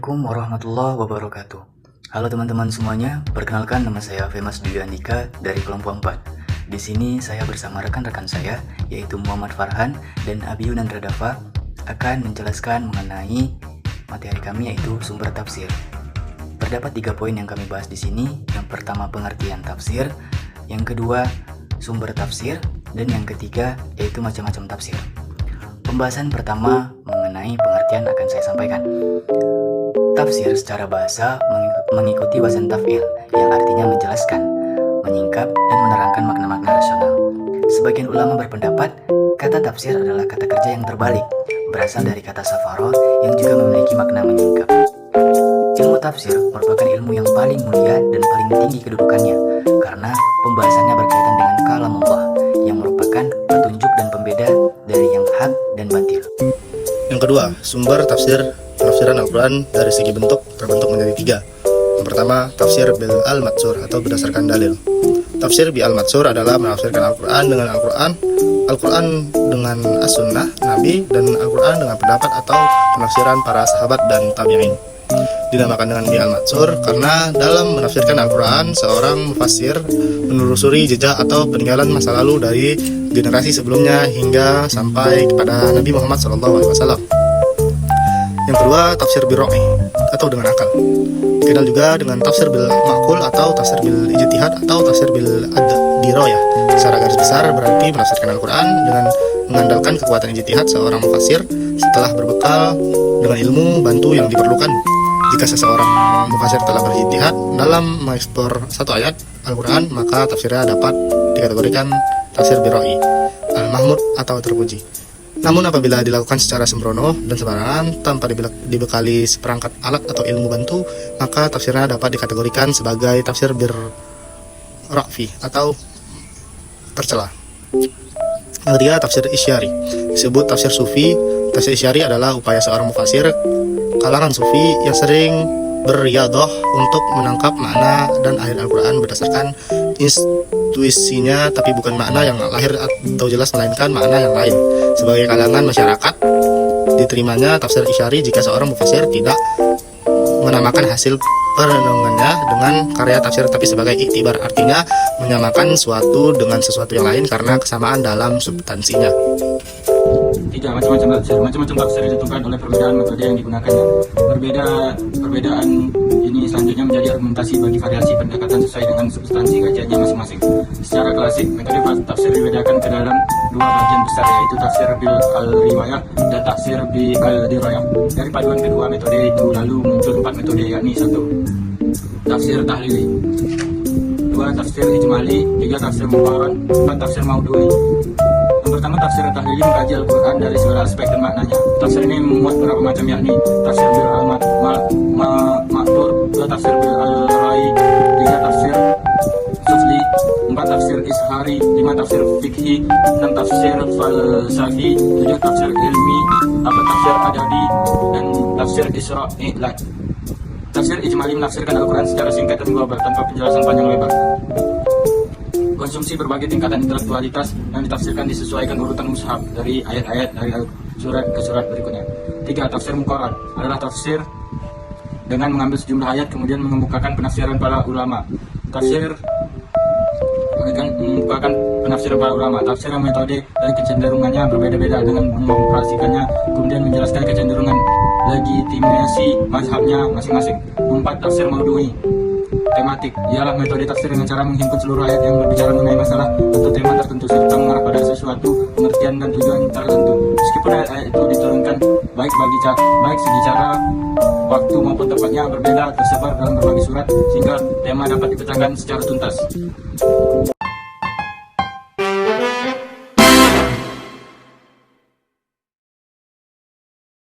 Assalamualaikum warahmatullahi wabarakatuh. Halo teman-teman semuanya, perkenalkan nama saya Femas Dwi Andika dari kelompok 4. Di sini saya bersama rekan-rekan saya yaitu Muhammad Farhan dan Abi Yunan Radafa akan menjelaskan mengenai materi kami yaitu sumber tafsir. Terdapat 3 poin yang kami bahas di sini. Yang pertama pengertian tafsir, yang kedua sumber tafsir, dan yang ketiga yaitu macam-macam tafsir. Pembahasan pertama mengenai pengertian akan saya sampaikan. Tafsir secara bahasa mengikuti wazan taf'il yang artinya menjelaskan, menyingkap, dan menerangkan makna-makna rasional. Sebagian ulama berpendapat kata tafsir adalah kata kerja yang terbalik, berasal dari kata safaro yang juga memiliki makna menyingkap. Ilmu tafsir merupakan ilmu yang paling mulia dan paling tinggi kedudukannya karena pembahasannya berkaitan dengan kalamullah yang merupakan petunjuk dan pembeda dari yang hak dan batil. Yang kedua, sumber penafsiran Al-Quran dari segi bentuk terbentuk menjadi 3. Yang pertama, tafsir bil al-matsur atau berdasarkan dalil. Tafsir bil al-matsur adalah menafsirkan Al-Quran dengan Al-Quran dengan as-sunnah Nabi, dan Al-Quran dengan pendapat atau penafsiran para sahabat dan tabi'in. Dinamakan dengan bil al-matsur karena dalam menafsirkan Al-Quran, seorang mufassir menelusuri jejak atau peninggalan masa lalu dari generasi sebelumnya hingga sampai kepada Nabi Muhammad SAW. Yang kedua, tafsir bil ra'i atau dengan akal. Dikenal juga dengan tafsir bil ma'qul atau tafsir bil ijtihad atau tafsir bil ad-dirayah. Secara garis besar berarti menafsirkan Al-Quran dengan mengandalkan kekuatan ijtihad seorang mufassir setelah berbekal dengan ilmu bantu yang diperlukan. Jika seseorang mufassir telah berijtihad dalam mengeksplor satu ayat Al-Quran, maka tafsirnya dapat dikategorikan tafsir bil ra'i, al-mahmud atau terpuji. Namun apabila dilakukan secara sembrono dan sembarangan tanpa dibekali seperangkat alat atau ilmu bantu, maka tafsirnya dapat dikategorikan sebagai tafsir bil ra'fi atau tercela. Yang ketiga, tafsir isyari. Disebut tafsir sufi. Tafsir isyari adalah upaya seorang mufassir kalangan sufi yang sering berriyadah untuk menangkap makna dan ayat Al-Quran berdasarkan intuisinya, tapi bukan makna yang lahir atau jelas, melainkan makna yang lain. Sebagai kalangan masyarakat, diterimanya tafsir isyari jika seorang mufassir tidak menamakan hasil perenungannya dengan karya tafsir, tapi sebagai iktibar, artinya menyamakan suatu dengan sesuatu yang lain karena kesamaan dalam substansinya. 3. Macam-macam tafsir ditentukan oleh perbedaan metode yang digunakannya. Perbedaan ini selanjutnya menjadi argumentasi bagi variasi pendekatan sesuai dengan substansi kajiannya masing-masing. Secara klasik, metode tafsir dibedakan ke dalam 2 bagian besar, yaitu tafsir bil al-riwayah dan tafsir bil al-dirayah. Dari paduan kedua metode itu lalu muncul 4 metode, yakni 1. Tafsir tahlili, 2. Tafsir ijmali, 3. Tafsir muqaran, 4. Tafsir maudhu'i. Yang pertama, tafsir tahlili mengkaji Al-Quran dari segala aspek dan maknanya. Tafsir ini memuat beberapa macam, yakni tafsir bil al-ma'tur, 2. Tafsir bil al-rai, 3. Tafsir sufli, 4. Tafsir ishari, 5. Tafsir fikhi, 6. Tafsir falsafi, 7. Tafsir ilmi, 8. Tafsir adabi, dan tafsir isra'ilai. Tafsir ijmali menafsirkan Al-Quran secara singkat dan global tanpa penjelasan panjang lebar. Konsumsi berbagai tingkatan intelektualitas yang ditafsirkan disesuaikan urutan mushaf dari ayat-ayat dari surat ke surat berikutnya. 3. Tafsir muqarrar adalah tafsir dengan mengambil sejumlah ayat kemudian mengemukakan penafsiran para ulama. Tafsir mengemukakan penafsiran para ulama. Tafsir yang metode dan kecenderungannya berbeda-beda dengan mengoperasikannya kemudian menjelaskan kecenderungan legitimasi mazhabnya masing-masing. 4. Tafsir maudhu'i tematik ialah metode tafsir dengan cara menghimpun seluruh ayat yang berbicara mengenai masalah atau tema tertentu serta mengarah pada sesuatu pengertian dan tujuan tertentu. Meskipun ayat-ayat itu diturunkan baik segi cara, waktu maupun tempatnya berbeda, tersebar dalam berbagai surat sehingga tema dapat dipecahkan secara tuntas.